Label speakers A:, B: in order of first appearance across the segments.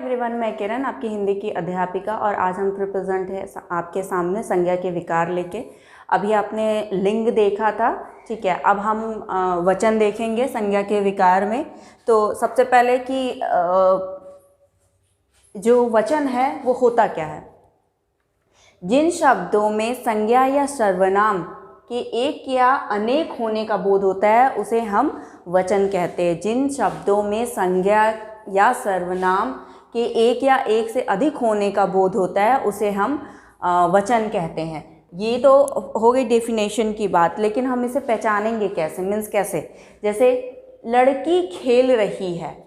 A: Everyone, मैं किरण आपकी हिंदी की अध्यापिका और आज हम फिर प्रेजेंट है आपके सामने संज्ञा के विकार लेके। अभी आपने लिंग देखा था, ठीक है। अब हम वचन देखेंगे संज्ञा के विकार में। तो सबसे पहले कि जो वचन है वो होता क्या है। जिन शब्दों में संज्ञा या सर्वनाम के एक या अनेक होने का बोध होता है उसे हम वचन कहते हैं। जिन शब्दों में संज्ञा या सर्वनाम के एक या एक से अधिक होने का बोध होता है उसे हम वचन कहते हैं। ये तो हो गई डेफिनेशन की बात, लेकिन हम इसे पहचानेंगे कैसे, मीन्स कैसे। जैसे लड़की खेल रही है,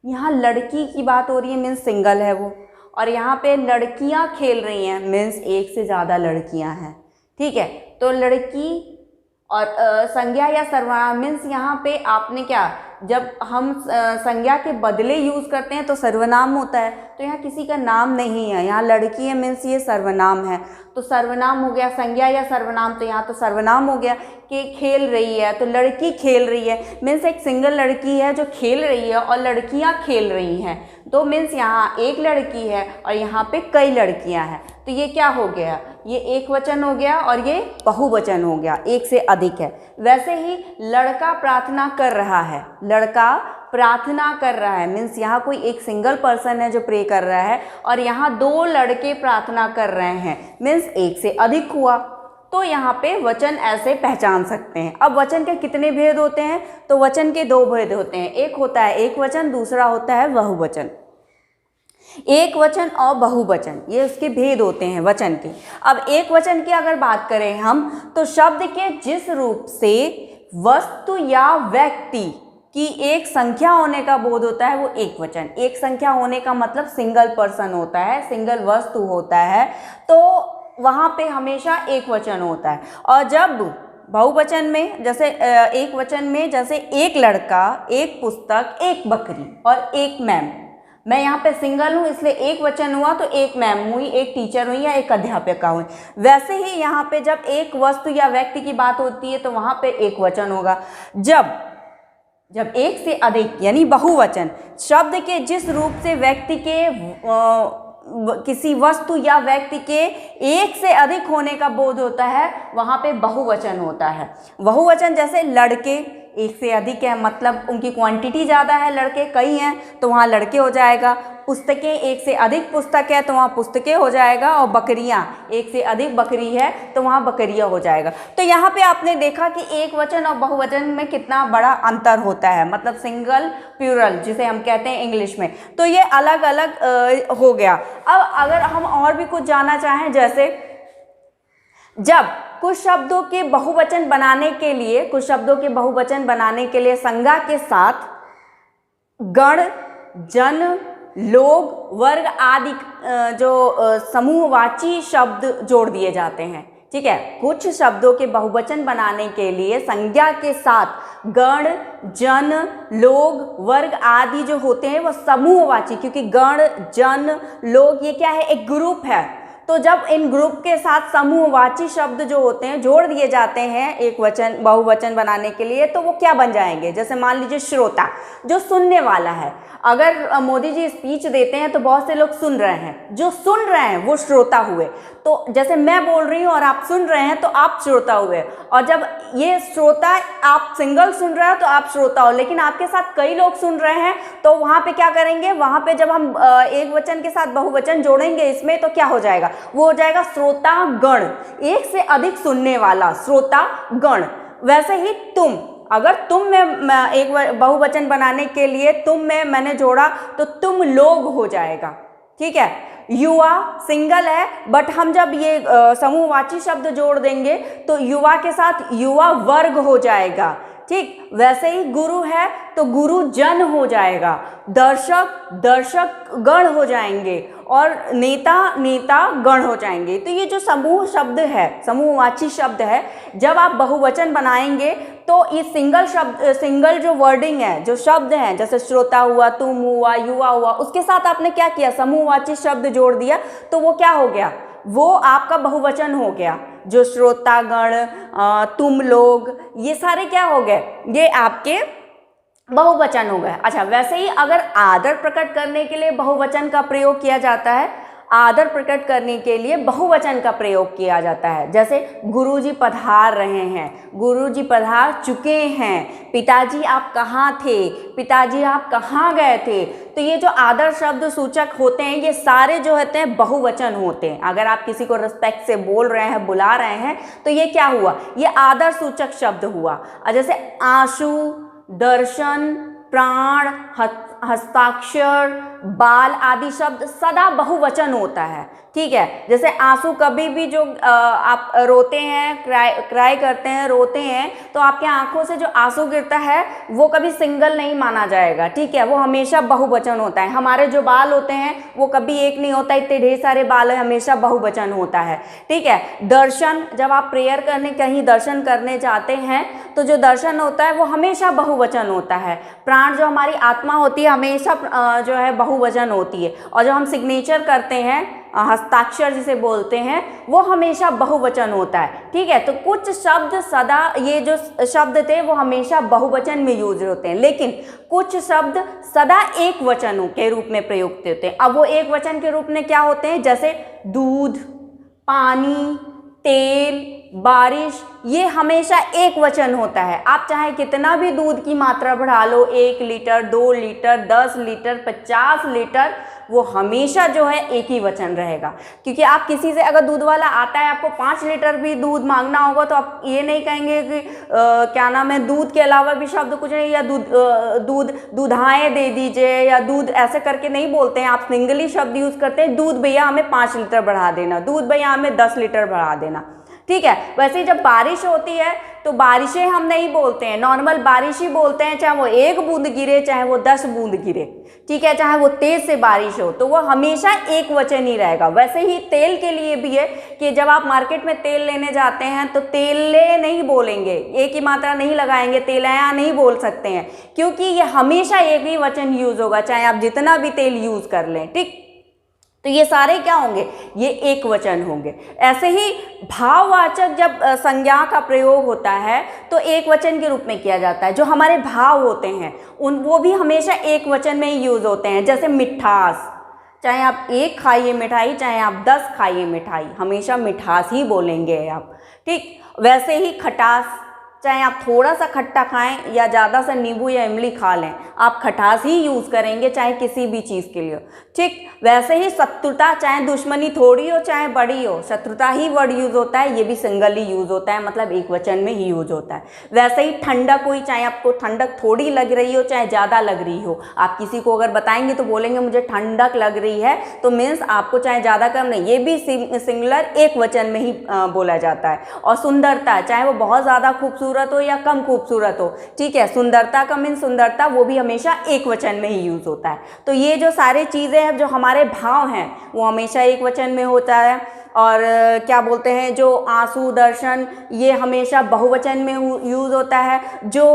A: यहाँ लड़की की बात हो रही है, मीन्स सिंगल है वो। और यहाँ पे लड़कियाँ खेल रही हैं, मीन्स एक से ज़्यादा लड़कियाँ हैं, ठीक है। तो लड़की और संज्ञा या सर्वनाम मीन्स यहाँ पे आपने क्या, जब हम संज्ञा के बदले यूज़ करते हैं तो सर्वनाम होता है। तो यहाँ किसी का नाम नहीं है, यहाँ लड़की है मीन्स ये सर्वनाम है, तो सर्वनाम हो गया। संज्ञा या सर्वनाम, तो यहाँ तो सर्वनाम हो गया कि खेल रही है, तो लड़की खेल रही है मीन्स एक सिंगल लड़की है जो खेल रही है और लड़कियाँ खेल रही हैं। तो मीन्स यहाँ एक लड़की है और यहाँ पे कई लड़कियाँ हैं। तो ये क्या हो गया, ये एक वचन हो गया और ये बहुवचन हो गया, एक से अधिक है। वैसे ही लड़का प्रार्थना कर रहा है, लड़का प्रार्थना कर रहा है मीन्स यहाँ कोई एक सिंगल पर्सन है जो प्रे कर रहा है और यहाँ दो लड़के प्रार्थना कर रहे हैं मीन्स एक से अधिक हुआ। तो यहाँ पे वचन ऐसे पहचान सकते हैं। अब वचन के कितने भेद होते हैं, तो वचन के दो भेद होते हैं। एक होता है एक वचन, दूसरा होता है बहुवचन। एक वचन और बहुवचन, ये उसके भेद होते हैं वचन के। अब एक वचन की अगर बात करें हम, तो शब्द के जिस रूप से वस्तु या व्यक्ति की एक संख्या होने का बोध होता है वो एक वचन। एक संख्या होने का मतलब सिंगल पर्सन होता है, सिंगल वस्तु होता है, तो वहाँ पे हमेशा एक वचन होता है। और जब बहुवचन में, जैसे एक वचन में, जैसे एक लड़का, एक पुस्तक, एक बकरी और एक मैम। मैं यहाँ पे सिंगल हूँ इसलिए एक वचन हुआ, तो एक मैम हुई, एक टीचर हुई या एक अध्यापिका हुई। वैसे ही यहाँ पे जब एक वस्तु या व्यक्ति की बात होती है तो वहाँ पे एक वचन होगा। जब एक से अधिक यानी बहुवचन, शब्द के जिस रूप से व्यक्ति के किसी वस्तु या व्यक्ति के एक से अधिक होने का बोध होता है वहाँ पे बहुवचन होता है। बहुवचन जैसे लड़के एक से अधिक है, मतलब उनकी क्वांटिटी ज़्यादा है, लड़के कई हैं तो वहाँ लड़के हो जाएगा। पुस्तकें एक से अधिक पुस्तक है तो वहाँ पुस्तकें हो जाएगा। और बकरियाँ एक से अधिक बकरी है तो वहाँ बकरियाँ हो जाएगा। तो यहाँ पे आपने देखा कि एक वचन और बहुवचन में कितना बड़ा अंतर होता है, मतलब सिंगल प्लूरल जिसे हम कहते हैं इंग्लिश में। तो ये अलग अलग हो गया। अब अगर हम और भी कुछ जानना चाहें, जैसे जब कुछ शब्दों के बहुवचन बनाने के लिए संज्ञा के साथ गण, जन, लोग, वर्ग आदि जो समूहवाची शब्द जोड़ दिए जाते हैं, ठीक है। कुछ शब्दों के बहुवचन बनाने के लिए संज्ञा के साथ गण, जन, लोग, वर्ग आदि जो होते हैं वो समूहवाची, क्योंकि गण, जन, लोग ये क्या है, एक ग्रुप है। तो जब इन ग्रुप के साथ समूहवाची शब्द जो होते हैं जोड़ दिए जाते हैं एक वचन बहुवचन बनाने के लिए, तो वो क्या बन जाएंगे। जैसे मान लीजिए श्रोता, जो सुनने वाला है। अगर मोदी जी स्पीच देते हैं तो बहुत से लोग सुन रहे हैं, जो सुन रहे हैं वो श्रोता हुए। तो जैसे मैं बोल रही हूँ और आप सुन रहे हैं तो आप श्रोता हुए। और जब ये श्रोता, आप सिंगल सुन रहे हो तो आप श्रोता हो, लेकिन आपके साथ कई लोग सुन रहे हैं तो वहाँ पे क्या करेंगे, वहाँ पे जब हम एक वचन के साथ बहुवचन जोड़ेंगे इसमें, तो क्या हो जाएगा, वो हो जाएगा श्रोता गण, एक से अधिक सुनने वाला श्रोता गण। वैसे ही तुम, अगर तुम में एक बहुवचन बनाने के लिए तुम में मैंने जोड़ा तो तुम लोग हो जाएगा, ठीक है। युवा सिंगल है, बट हम जब ये समूहवाची शब्द जोड़ देंगे तो युवा के साथ युवा वर्ग हो जाएगा, ठीक। वैसे ही गुरु है तो गुरु जन हो जाएगा, दर्शक दर्शक गण हो जाएंगे और नेता नेता गण हो जाएंगे। तो ये जो समूह शब्द है, समूहवाची शब्द है, जब आप बहुवचन बनाएंगे तो ये सिंगल जो वर्डिंग है, जो शब्द हैं, जैसे श्रोता हुआ, तुम हुआ, युवा हुआ, उसके साथ आपने क्या किया, समूहवाची शब्द जोड़ दिया, तो वो क्या हो गया, वो आपका बहुवचन हो गया। जो श्रोतागण, तुम लोग, ये सारे क्या हो गए, ये आपके बहुवचन हो गया। अच्छा, वैसे ही अगर आदर प्रकट करने के लिए बहुवचन का प्रयोग किया जाता है, आदर प्रकट करने के लिए बहुवचन का प्रयोग किया जाता है। जैसे गुरुजी पधार रहे हैं, गुरुजी पधार चुके हैं, पिताजी आप कहाँ थे, पिताजी आप कहाँ गए थे। तो ये जो आदर शब्द सूचक होते हैं ये सारे जो होते हैं बहुवचन होते हैं। अगर आप किसी को रिस्पेक्ट से बोल रहे हैं, बुला रहे हैं, तो ये क्या हुआ, ये आदर सूचक शब्द हुआ। जैसे आंसू, दर्शन, प्राण, हस्ताक्षर, बाल आदि शब्द सदा बहुवचन होता है। ठीक है, जैसे आंसू, कभी भी जो आप रोते हैं, क्राई करते हैं, रोते हैं, तो आपके आंखों से जो आंसू गिरता है वो कभी सिंगल नहीं माना जाएगा। ठीक है, वो हमेशा बहुवचन होता है। हमारे जो बाल होते हैं वो कभी एक नहीं होता, इतने ढेर सारे बाल है, हमेशा बहुवचन होता है। ठीक है, दर्शन, जब आप प्रेयर करने कहीं दर्शन करने जाते हैं तो जो दर्शन होता है वो हमेशा बहुवचन होता है। प्राण, जो हमारी आत्मा होती है, हमेशा जो है बहुवचन होती है। और जब हम सिग्नेचर करते हैं, हस्ताक्षर जिसे बोलते हैं, वो हमेशा बहुवचन होता है। ठीक है, तो कुछ शब्द सदा, ये जो शब्द थे वो हमेशा बहुवचन में यूज होते हैं, लेकिन कुछ शब्द सदा एक वचन के रूप में प्रयुक्त होते हैं। अब वो एक वचन के रूप में क्या होते हैं, जैसे दूध, पानी, तेल, बारिश, ये हमेशा एक वचन होता है। आप चाहे कितना भी दूध की मात्रा बढ़ा लो, 1 लीटर, 2 लीटर, 10 लीटर, 50 लीटर, वो हमेशा जो है एक ही वचन रहेगा। क्योंकि आप किसी से अगर दूध वाला आता है, आपको 5 लीटर भी दूध मांगना होगा, तो आप ये नहीं कहेंगे कि क्या नाम है, दूध के अलावा भी शब्द कुछ नहीं, या दूधाएँ दे दीजिए, या दूध, ऐसे करके नहीं बोलते हैं। आप सिंगली शब्द यूज़ करते हैं, दूध भैया हमें 5 लीटर बढ़ा देना, दूध भैया हमें 10 लीटर बढ़ा देना। ठीक है, वैसे ही जब बारिश होती है तो बारिशें हम नहीं बोलते हैं, नॉर्मल बारिश ही बोलते हैं, चाहे वो 1 बूंद गिरे, चाहे वो 10 बूंद गिरे। ठीक है, चाहे वो तेज से बारिश हो, तो वो हमेशा एक वचन ही रहेगा। वैसे ही तेल के लिए भी है कि जब आप मार्केट में तेल लेने जाते हैं तो तेले नहीं बोलेंगे, एक ही मात्रा नहीं लगाएंगे, तेलया नहीं बोल सकते हैं, क्योंकि ये हमेशा एक ही वचन यूज होगा, चाहे आप जितना भी तेल यूज कर लें। ठीक, तो ये सारे क्या होंगे, ये एक वचन होंगे। ऐसे ही भाववाचक जब संज्ञा का प्रयोग होता है तो एक वचन के रूप में किया जाता है। जो हमारे भाव होते हैं वो भी हमेशा एक वचन में ही यूज होते हैं। जैसे मिठास, चाहे आप 1 खाइए मिठाई, चाहे आप 10 खाइए मिठाई, हमेशा मिठास ही बोलेंगे आप। ठीक, वैसे ही खटास, चाहे आप थोड़ा सा खट्टा खाएं या ज़्यादा सा नींबू या इमली खा लें, आप खटास ही यूज़ करेंगे, चाहे किसी भी चीज़ के लिए। ठीक, वैसे ही शत्रुता, चाहे दुश्मनी थोड़ी हो चाहे बड़ी हो, शत्रुता ही वर्ड यूज़ होता है, ये भी सिंगल ही यूज़ होता है, मतलब एक वचन में ही यूज़ होता है। वैसे ही ठंडक हुई, चाहे आपको ठंडक थोड़ी लग रही हो चाहे ज़्यादा लग रही हो, आप किसी को अगर बताएंगे तो बोलेंगे मुझे ठंडक लग रही है, तो मीन्स आपको चाहे ज़्यादा कम नहीं, ये भी सिंगुलर एक वचन में ही बोला जाता है। और सुंदरता, चाहे वो बहुत ज़्यादा खूबसूरत हो या कम खूबसूरत हो, ठीक है, सुंदरता का मीन सुंदरता, वो भी हमेशा एक वचन में ही यूज़ होता है। तो ये जो सारे चीज़ें हैं, जो हमारे भाव हैं, वो हमेशा एक वचन में होता है। और क्या बोलते हैं, जो आंसू, दर्शन, ये हमेशा बहुवचन में यूज़ होता है। जो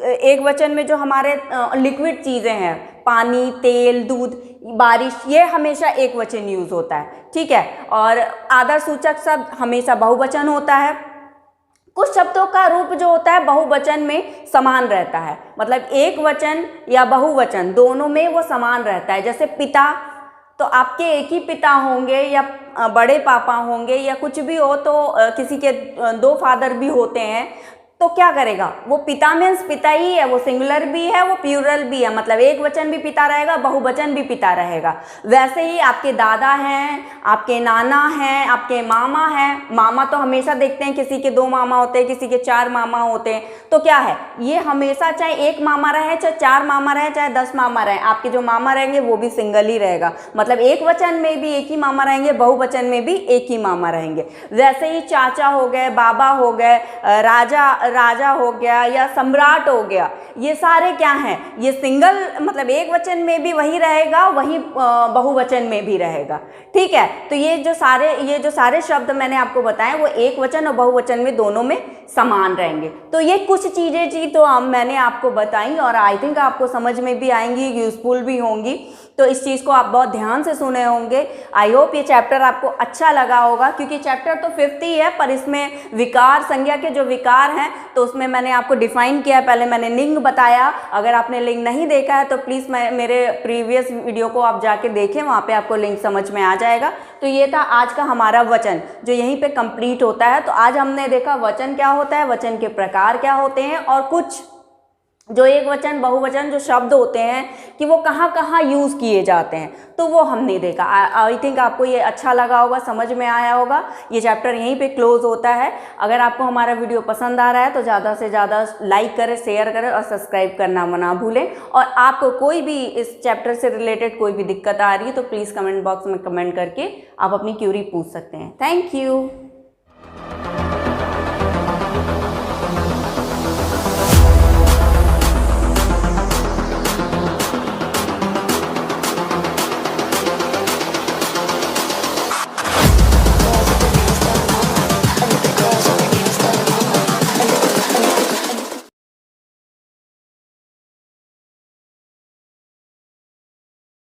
A: एक वचन में जो हमारे लिक्विड चीज़ें हैं, पानी, तेल, दूध, बारिश, ये हमेशा एक वचन यूज़ होता है। ठीक है, और आदर सूचक शब्द हमेशा बहुवचन होता है। कुछ शब्दों का रूप जो होता है बहुवचन में समान रहता है, मतलब एक वचन या बहुवचन दोनों में वो समान रहता है। जैसे पिता, तो आपके एक ही पिता होंगे या बड़े पापा होंगे या कुछ भी हो, तो किसी के 2 फादर भी होते हैं, तो क्या करेगा, वो पिता मीन्स पिता ही है, वो सिंगुलर भी है, वो प्लूरल भी है, मतलब एक वचन भी पिता रहेगा, बहुवचन भी पिता रहेगा। वैसे ही आपके दादा हैं, आपके नाना हैं, आपके मामा हैं। मामा तो हमेशा देखते हैं किसी के 2 मामा होते हैं, किसी के 4 मामा होते हैं, तो क्या है, ये हमेशा चाहे एक मामा रहे, चाहे 4 मामा रहे, चाहे 10 मामा रहे, आपके जो मामा रहेंगे वो भी सिंगल ही रहेगा, मतलब एक वचन में भी एक ही मामा रहेंगे, बहुवचन में भी एक ही मामा रहेंगे। वैसे ही चाचा हो गए, बाबा हो गए, राजा हो गया या सम्राट हो गया, ये सारे क्या हैं, ये सिंगल, मतलब एक वचन में भी वही रहेगा, वही बहुवचन में भी रहेगा। ठीक है, तो ये जो सारे शब्द मैंने आपको बताए वो एक वचन और बहुवचन में दोनों में समान रहेंगे। तो ये कुछ चीज़ें थी तो मैंने आपको बताई, और आई थिंक आपको समझ में भी आएंगी, यूजफुल भी होंगी। तो इस चीज़ को आप बहुत ध्यान से सुने होंगे। आई होप ये चैप्टर आपको अच्छा लगा होगा, क्योंकि चैप्टर तो 50 ही है, पर इसमें विकार, संज्ञा के जो विकार हैं तो उसमें मैंने आपको डिफाइन किया है। पहले मैंने लिंग बताया, अगर आपने लिंग नहीं देखा है तो प्लीज़ मेरे प्रीवियस वीडियो को आप जाके देखें, वहाँ पे आपको लिंग समझ में आ जाएगा। तो ये था आज का हमारा वचन जो यहीं पे कंप्लीट होता है। तो आज हमने देखा वचन क्या होता है, वचन के प्रकार क्या होते हैं, और कुछ जो एक वचन, बहुवचन जो शब्द होते हैं कि वो कहाँ कहाँ यूज़ किए जाते हैं, तो वो हमने देखा। आई थिंक आपको ये अच्छा लगा होगा, समझ में आया होगा। ये चैप्टर यहीं पे क्लोज होता है। अगर आपको हमारा वीडियो पसंद आ रहा है तो ज़्यादा से ज़्यादा लाइक करें, शेयर करें और सब्सक्राइब करना ना भूलें। और आपको कोई भी इस चैप्टर से रिलेटेड कोई भी दिक्कत आ रही है तो प्लीज़ कमेंट बॉक्स में कमेंट करके आप अपनी क्यूरी पूछ सकते हैं। Thank you.